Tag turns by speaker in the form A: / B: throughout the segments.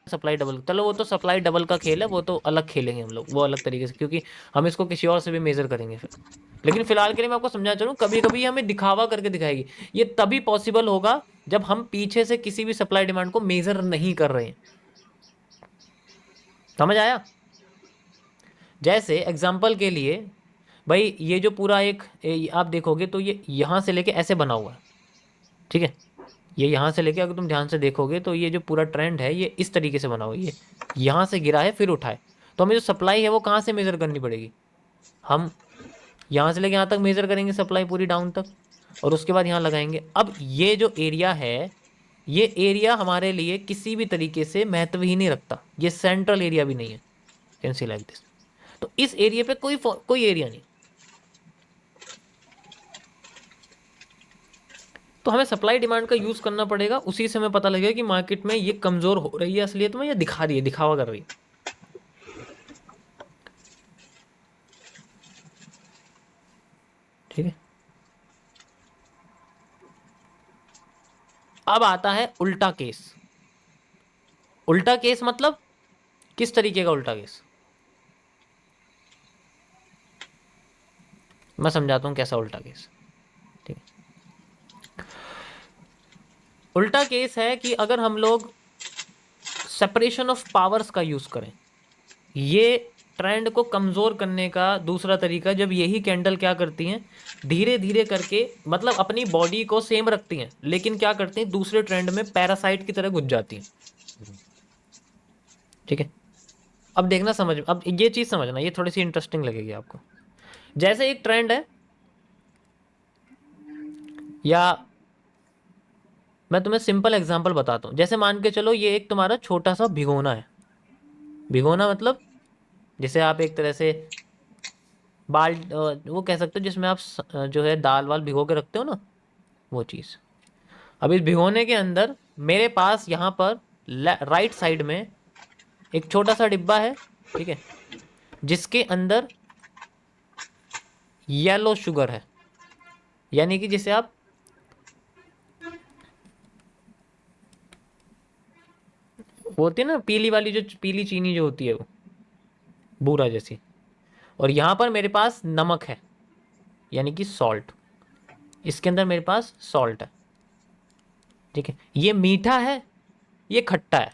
A: Supply double, चलो वो तो सप्लाई डबल का खेल है, वो तो अलग खेलेंगे हम लोग, वो अलग तरीके से, क्योंकि हम इसको किसी और से भी मेजर करेंगे फिर। लेकिन फिलहाल के लिए मैं आपको समझा चलूँ, कभी कभी हमें दिखावा करके दिखाएगी। ये तभी पॉसिबल होगा जब हम पीछे से किसी भी सप्लाई डिमांड को मेजर नहीं कर रहे हैं। समझ आया? जैसे एग्जाम्पल के लिए भाई, ये जो पूरा एक आप देखोगे तो ये यहां से लेके ऐसे बना हुआ है, ठीक है। ये यहाँ से लेके अगर तुम ध्यान से देखोगे तो ये जो पूरा ट्रेंड है ये इस तरीके से बना हुआ है, ये यहाँ से गिरा है फिर उठाए। तो हमें जो सप्लाई है वो कहाँ से मेजर करनी पड़ेगी? हम यहाँ से लेके यहाँ तक मेजर करेंगे सप्लाई पूरी डाउन तक, और उसके बाद यहाँ लगाएंगे। अब ये जो एरिया है, ये एरिया हमारे लिए किसी भी तरीके से महत्व ही नहीं रखता, ये सेंट्रल एरिया भी नहीं है, कैन सी लाइक दिस। तो इस एरिया पे कोई एरिया नहीं। तो हमें सप्लाई डिमांड का यूज करना पड़ेगा, उसी से हमें पता लगेगा कि मार्केट में ये कमजोर हो रही है असलियत में, या दिखा रही है, दिखावा कर रही है। ठीक है। अब आता है उल्टा केस। उल्टा केस मतलब किस तरीके का उल्टा केस? मैं समझाता हूं कैसा उल्टा केस। ठीक है। उल्टा केस है कि अगर हम लोग सेपरेशन ऑफ पावर्स का यूज करें, ये ट्रेंड को कमजोर करने का दूसरा तरीका, जब यही कैंडल क्या करती हैं, धीरे धीरे करके, मतलब अपनी बॉडी को सेम रखती हैं लेकिन क्या करती हैं, दूसरे ट्रेंड में पैरासाइट की तरह घुस जाती हैं। ठीक है। अब देखना, समझ, अब ये चीज समझना, ये थोड़ी सी इंटरेस्टिंग लगेगी आपको। जैसे एक ट्रेंड है, या मैं तुम्हें सिंपल एग्जांपल बताता हूं, जैसे मान के चलो ये एक तुम्हारा छोटा सा भिगोना है। भिगोना मतलब जिसे आप एक तरह से वो कह सकते हो, जिसमें आप जो है दाल वाल भिगो के रखते हो ना, वो चीज़। अब इस भिगोने के अंदर मेरे पास यहाँ पर राइट साइड में एक छोटा सा डिब्बा है, ठीक है, जिसके अंदर येलो शुगर है, यानी कि जिसे आप वो होती है ना पीली वाली, जो पीली चीनी जो होती है वो बूरा जैसी। और यहाँ पर मेरे पास नमक है, यानी कि सॉल्ट। इसके अंदर मेरे पास सॉल्ट है, ठीक है। ये मीठा है, ये खट्टा है,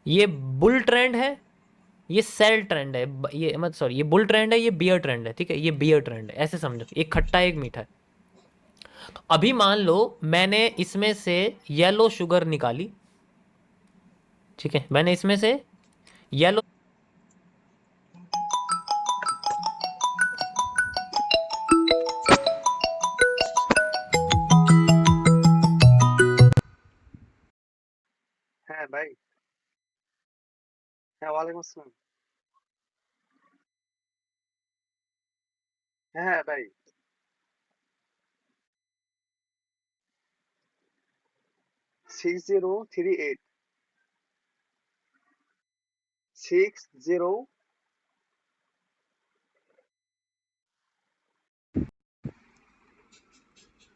A: ये बुल ट्रेंड है, ये सेल ट्रेंड है, ये मत सॉरी, ये बुल ट्रेंड है, ये बियर ट्रेंड है, ठीक है, ये बियर ट्रेंड है, ऐसे समझो, एक खट्टा है एक मीठा है। तो अभी मान लो मैंने इसमें से येलो शुगर निकाली, ठीक है, मैंने इसमें से येलो,
B: হ্যাঁ ভাই। হ্যাঁ, ওয়ালাইকুম আসসালাম। হ্যাঁ, হ্যাঁ ভাই। 6038 60।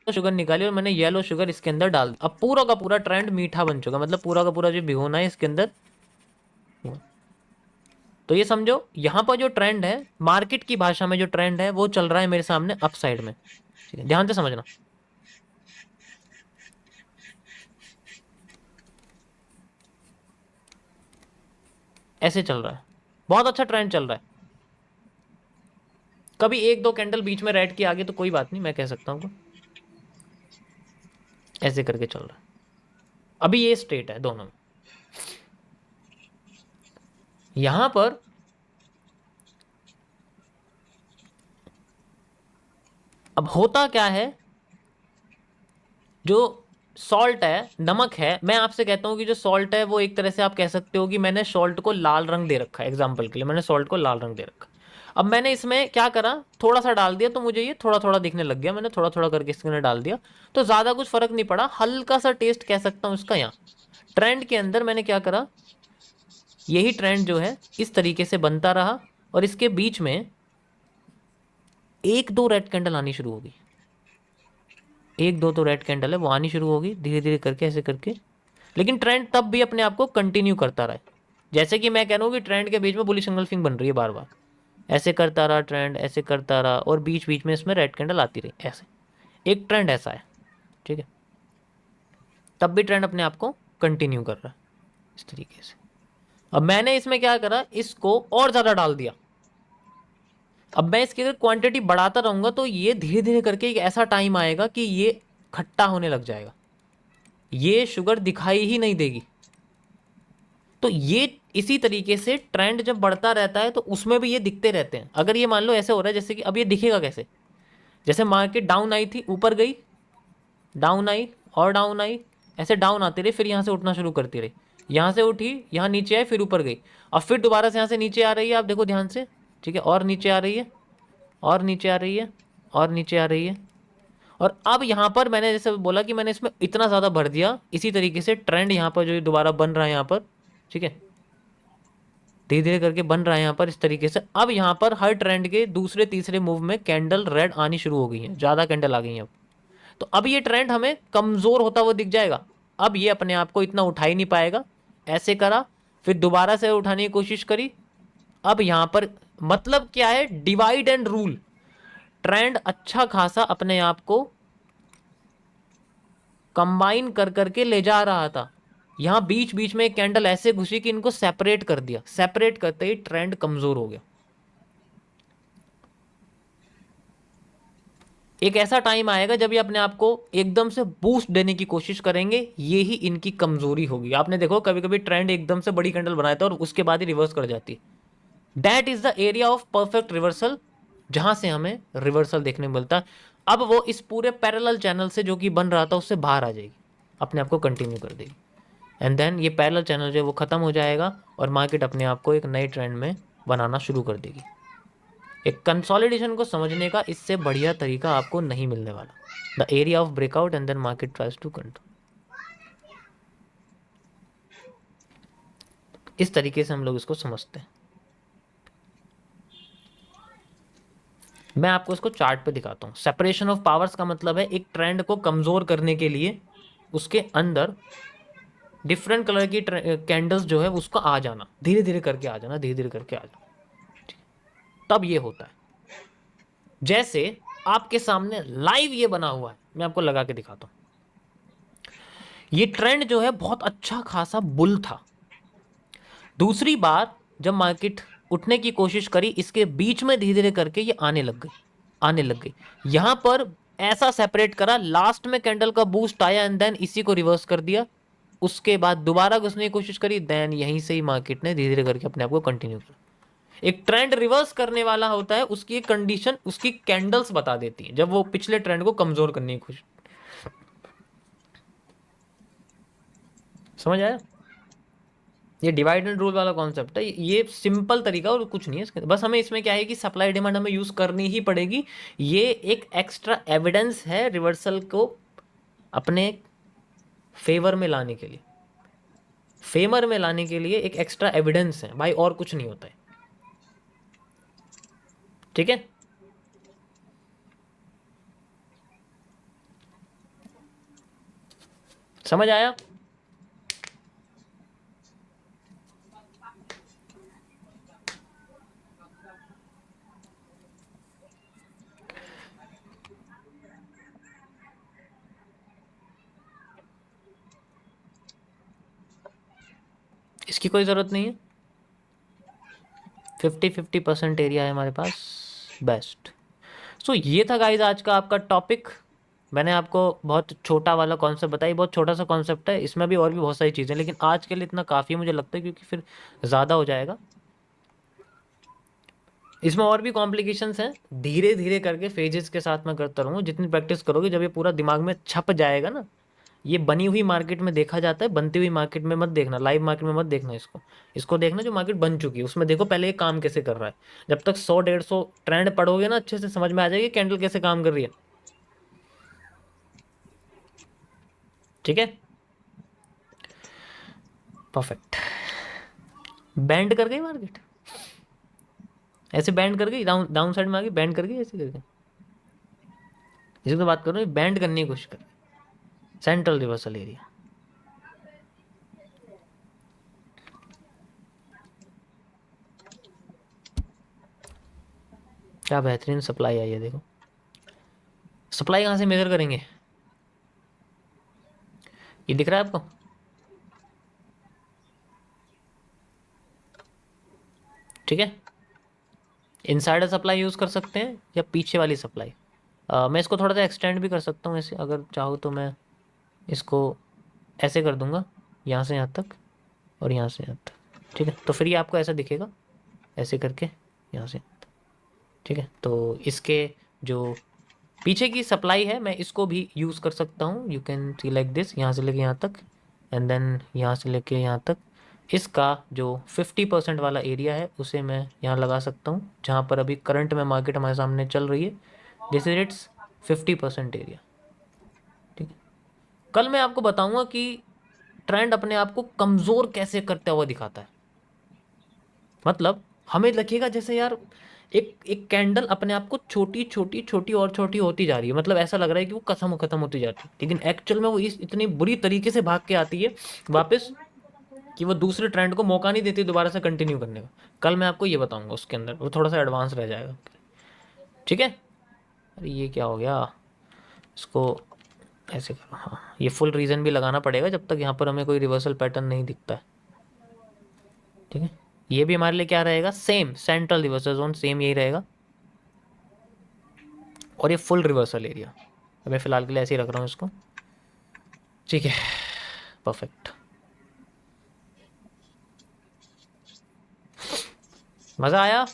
A: शुगर निकाली और मैंने येलो शुगर इसके अंदर डाल दिया। अब पूरा का पूरा ट्रेंड मीठा बन चुका, मतलब पूरा का पूरा जो भिगोना है इसके अंदर। तो ये समझो यहाँ पर जो ट्रेंड है, मार्केट की भाषा में जो ट्रेंड है वो चल रहा है मेरे सामने अप साइड में, ठीक है, ध्यान से समझना। ऐसे चल रहा है, बहुत अच्छा ट्रेंड चल रहा है। कभी एक दो कैंडल बीच में रेड की आगे तो कोई बात नहीं, मैं कह सकता हूँ, ऐसे करके चल रहा है। अभी ये स्टेट है दोनों में। यहां पर अब होता क्या है, जो सॉल्ट है, नमक है, मैं आपसे कहता हूं कि जो सॉल्ट है वो एक तरह से आप कह सकते हो कि मैंने सॉल्ट को लाल रंग दे रखा है, एग्जाम्पल के लिए मैंने सॉल्ट को लाल रंग दे रखा। अब मैंने इसमें क्या करा, थोड़ा सा डाल दिया तो मुझे ये थोड़ा थोड़ा दिखने लग गया, मैंने थोड़ा थोड़ा करके इसके अंदर डाल दिया, तो ज्यादा कुछ फर्क नहीं पड़ा, हल्का सा टेस्ट कह सकता हूं इसका। यहाँ ट्रेंड के अंदर मैंने क्या करा, यही ट्रेंड जो है इस तरीके से बनता रहा, और इसके बीच में एक दो रेड कैंडल आनी शुरू होगी, एक दो तो रेड कैंडल है वो आनी शुरू होगी धीरे धीरे करके, ऐसे करके लेकिन ट्रेंड तब भी अपने आप को कंटिन्यू करता रहा। जैसे कि मैं कह रहा हूँ कि ट्रेंड के बीच में बुलिश एंगल्फिंग बन रही है बार बार, ऐसे करता रहा ट्रेंड, ऐसे करता रहा, और बीच बीच में इसमें रेड कैंडल आती रही, ऐसे एक ट्रेंड ऐसा है, ठीक है। तब भी ट्रेंड अपने आप को कंटिन्यू कर रहा है इस तरीके से। अब मैंने इसमें क्या करा, इसको और ज़्यादा डाल दिया। अब मैं इसकी अगर क्वांटिटी बढ़ाता रहूँगा तो ये धीरे धीरे करके एक ऐसा टाइम आएगा कि ये खट्टा होने लग जाएगा, ये शुगर दिखाई ही नहीं देगी। तो ये इसी तरीके से ट्रेंड जब बढ़ता रहता है तो उसमें भी ये दिखते रहते हैं। अगर ये मान लो ऐसे हो रहा है जैसे कि, अब ये दिखेगा कैसे, जैसे मार्केट डाउन आई थी, ऊपर गई, डाउन आई और डाउन आई, ऐसे डाउन आती रही, फिर यहाँ से उठना शुरू करती रही, यहाँ से उठी, यहाँ नीचे आई, फिर ऊपर गई, और फिर दोबारा से यहाँ से नीचे आ रही है, आप देखो ध्यान से, ठीक है, और नीचे आ रही है, और नीचे आ रही है, और नीचे आ रही है। और अब यहाँ पर मैंने जैसे बोला कि मैंने इसमें इतना ज़्यादा भर दिया, इसी तरीके से ट्रेंड यहाँ पर जो दोबारा बन रहा है यहाँ पर, ठीक है, धीरे धीरे करके बन रहा है यहाँ पर इस तरीके से। अब यहाँ पर हर ट्रेंड के दूसरे तीसरे मूव में कैंडल रेड आनी शुरू हो गई है, ज़्यादा कैंडल आ गई हैं अब। तो अब ये ट्रेंड हमें कमज़ोर होता हुआ दिख जाएगा। अब ये अपने आप को इतना उठा ही नहीं पाएगा, ऐसे करा, फिर दोबारा से उठाने की कोशिश करी। अब यहाँ पर मतलब क्या है, डिवाइड एंड रूल। ट्रेंड अच्छा खासा अपने आप को कंबाइन कर करके ले जा रहा था, यहाँ बीच बीच में एक कैंडल ऐसे घुसी कि इनको सेपरेट कर दिया, सेपरेट करते ही ट्रेंड कमज़ोर हो गया। एक ऐसा टाइम आएगा जब ये अपने आप को एकदम से बूस्ट देने की कोशिश करेंगे, ये ही इनकी कमजोरी होगी। आपने देखो कभी कभी ट्रेंड एकदम से बड़ी कैंडल बनाता है और उसके बाद ही रिवर्स कर जाती है। That is the area of perfect reversal, जहां से हमें रिवर्सल देखने मिलता है। अब वो इस पूरे पैरेलल चैनल से जो कि बन रहा था उससे बाहर आ जाएगी, अपने आप को कंटिन्यू कर देगी, एंड देन ये पैरेलल चैनल जो है वो खत्म हो जाएगा और मार्केट अपने आप को एक नए ट्रेंड में बनाना शुरू कर देगी। एक कंसोलिडेशन को समझने का इससे बढ़िया तरीका आपको नहीं मिलने वाला। The area of breakout and then market tries to control. इस तरीके से हम लोग इसको समझते हैं। मैं आपको इसको चार्ट पे दिखाता हूँ। सेपरेशन ऑफ पावर्स का मतलब है एक ट्रेंड को कमजोर करने के लिए उसके अंदर डिफरेंट कलर की कैंडल्स जो है उसको आ जाना, धीरे धीरे करके आ जाना, धीरे धीरे करके आ जाना, तब ये होता है। जैसे आपके सामने लाइव ये बना हुआ है, मैं आपको लगा के दिखाता हूं। ये ट्रेंड जो है बहुत अच्छा खासा बुल था। दूसरी बार जब मार्केट उठने की कोशिश करी, इसके बीच में धीरे धीरे करके ये आने लग गई। यहां पर ऐसा सेपरेट करा, लास्ट में कैंडल का बूस्ट आया एंड देन इसी को रिवर्स कर दिया। उसके बाद दोबारा घुसने की कोशिश करी, देन यहीं से ही मार्केट ने धीरे धीरे करके अपने आप को कंटिन्यू किया। एक ट्रेंड रिवर्स करने वाला होता है, उसकी एक कंडीशन उसकी कैंडल्स बता देती है, जब वो पिछले ट्रेंड को कमजोर करने की कोशिश। समझ आया? ये डिवाइड एंड रूल वाला कॉन्सेप्ट है, ये सिंपल तरीका और कुछ नहीं है इसके। बस हमें इसमें क्या है कि सप्लाई डिमांड हमें यूज करनी ही पड़ेगी। ये एक एक्स्ट्रा एविडेंस है रिवर्सल को अपने फेवर में लाने के लिए, फेवर में लाने के लिए एक एक्स्ट्रा एविडेंस है भाई, और कुछ नहीं होता है। ठीक है, समझ आया? इसकी कोई ज़रूरत नहीं है। 50-50% एरिया है हमारे पास, बेस्ट। सो ये था गाइज आज का आपका टॉपिक। मैंने आपको बहुत छोटा वाला कॉन्सेप्ट बताई, बहुत छोटा सा कॉन्सेप्ट है, इसमें भी और भी बहुत सारी चीज़ें, लेकिन आज के लिए इतना काफ़ी मुझे लगता है, क्योंकि फिर ज़्यादा हो जाएगा। इसमें और भी कॉम्प्लिकेशंस हैं, धीरे धीरे करके फेजेस के साथ मैं करता रहूँगा। जितनी प्रैक्टिस करोगे, जब ये पूरा दिमाग में छप जाएगा ना, ये बनी हुई मार्केट में देखा जाता है, बनती हुई मार्केट में मत देखना, लाइव मार्केट में मत देखना इसको। इसको देखना जो मार्केट बन चुकी है, उसमें देखो पहले ये काम कैसे कर रहा है। जब तक 100-150 ट्रेंड पढ़ोगे ना, अच्छे से समझ में आ जाएगी कैंडल कैसे काम कर रही है। ठीक है, परफेक्ट। बैंड कर गई मार्केट, ऐसे बैंड कर गई, डाउन साइड में आ गई, बैंड कर गई ऐसे करके। इसी तो बात कर रहा हूँ, बैंड करने की कोशिश कर, सेंट्रल रिवर्सल एरिया। क्या बेहतरीन सप्लाई आई है, देखो सप्लाई कहाँ से मेजर करेंगे, ये दिख रहा है आपको, ठीक है। इनसाइडर सप्लाई यूज़ कर सकते हैं या पीछे वाली सप्लाई। मैं इसको थोड़ा सा एक्सटेंड भी कर सकता हूँ ऐसे, अगर चाहो तो मैं इसको ऐसे कर दूंगा, यहाँ से यहाँ तक और यहाँ से यहाँ तक, ठीक है। तो फिर ये आपको ऐसा दिखेगा, ऐसे करके यहाँ से यहाँ तक, ठीक है। तो इसके जो पीछे की सप्लाई है मैं इसको भी यूज़ कर सकता हूँ, you can see like this, यहाँ से लेके यहाँ तक एंड देन यहाँ से लेके यहाँ तक। इसका जो 50% वाला एरिया है उसे मैं यहाँ लगा सकता हूँ, जहाँ पर अभी करंट में मार्केट हमारे सामने चल रही है, दिस इज इट्स 50% एरिया, ठीक है। कल मैं आपको बताऊंगा कि ट्रेंड अपने आप को कमज़ोर कैसे करता हुआ दिखाता है। मतलब हमें लगेगा जैसे यार एक एक कैंडल अपने आप को छोटी छोटी छोटी और छोटी होती जा रही है, मतलब ऐसा लग रहा है कि वो खत्म होती जाती है, लेकिन एक्चुअल में वो इस इतनी बुरी तरीके से भाग के आती है वापस कि वो दूसरे ट्रेंड को मौका नहीं देती दोबारा से कंटिन्यू करने का। कल मैं आपको ये बताऊंगा, उसके अंदर वो थोड़ा सा एडवांस रह जाएगा, ठीक है। अरे ये क्या हो गया, इसको ऐसे करो, हाँ ये फुल रीजन भी लगाना पड़ेगा जब तक यहाँ पर हमें कोई रिवर्सल पैटर्न नहीं दिखता है, ठीक है। ये भी हमारे लिए क्या रहेगा, same central reversal zone same यही रहेगा, और ये फुल रिवर्सल एरिया। मैं फ़िलहाल के लिए ऐसे ही रख रहा हूँ इसको, ठीक है, परफेक्ट। मज़ा आया।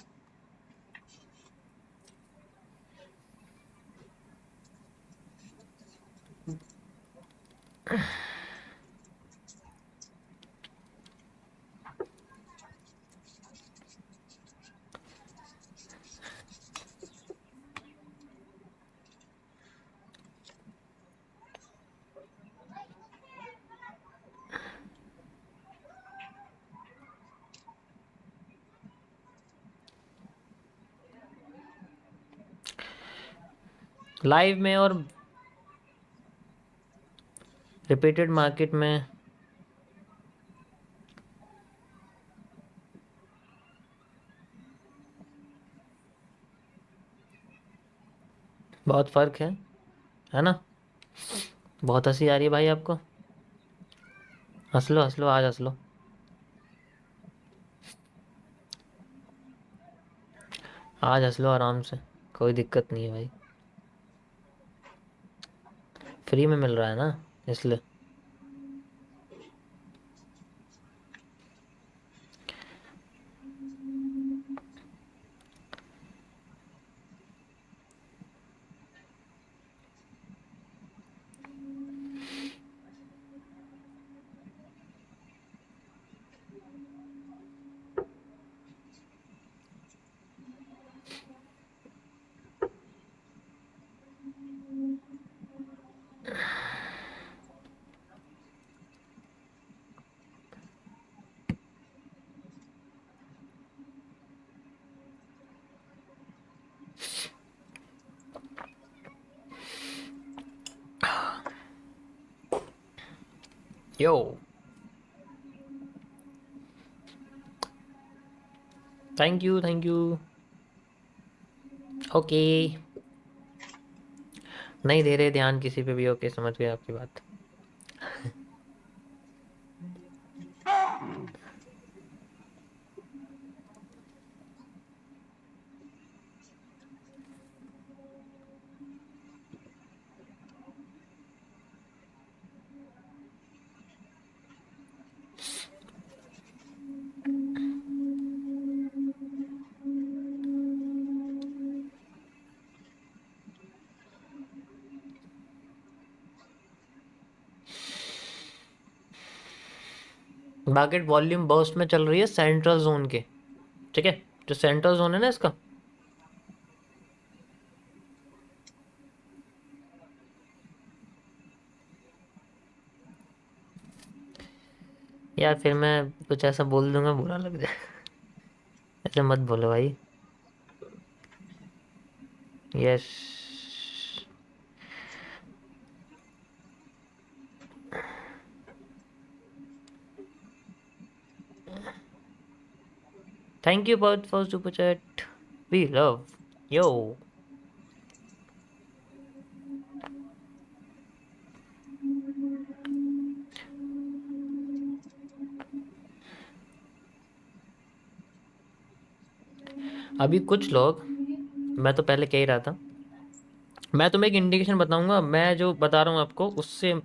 A: लाइव में और रिपीटेड मार्केट में बहुत फ़र्क है ना। बहुत हंसी आ रही है भाई आपको, हंस लो आज हंस लो। आज हंस लो आराम से, कोई दिक्कत नहीं है भाई, फ्री में मिल रहा है ना इसलिए। Yo, thank you thank you. Okay, नहीं दे रहे ध्यान किसी पे भी, ओके समझ गए आपकी बात। मार्केट वॉल्यूम बर्स्ट में चल रही है सेंट्रल जोन के, ठीक है, जो सेंट्रल जोन है ना इसका, यार फिर मैं कुछ ऐसा बोल दूंगा बुरा लग जाए, ऐसे मत बोलो भाई। यस, थैंक यू बहुत for super chat, we love. Yo. अभी कुछ लोग, मैं तो पहले कह ही रहा था, मैं तुम्हें एक इंडिकेशन बताऊंगा, मैं जो बता रहा हूँ आपको उससे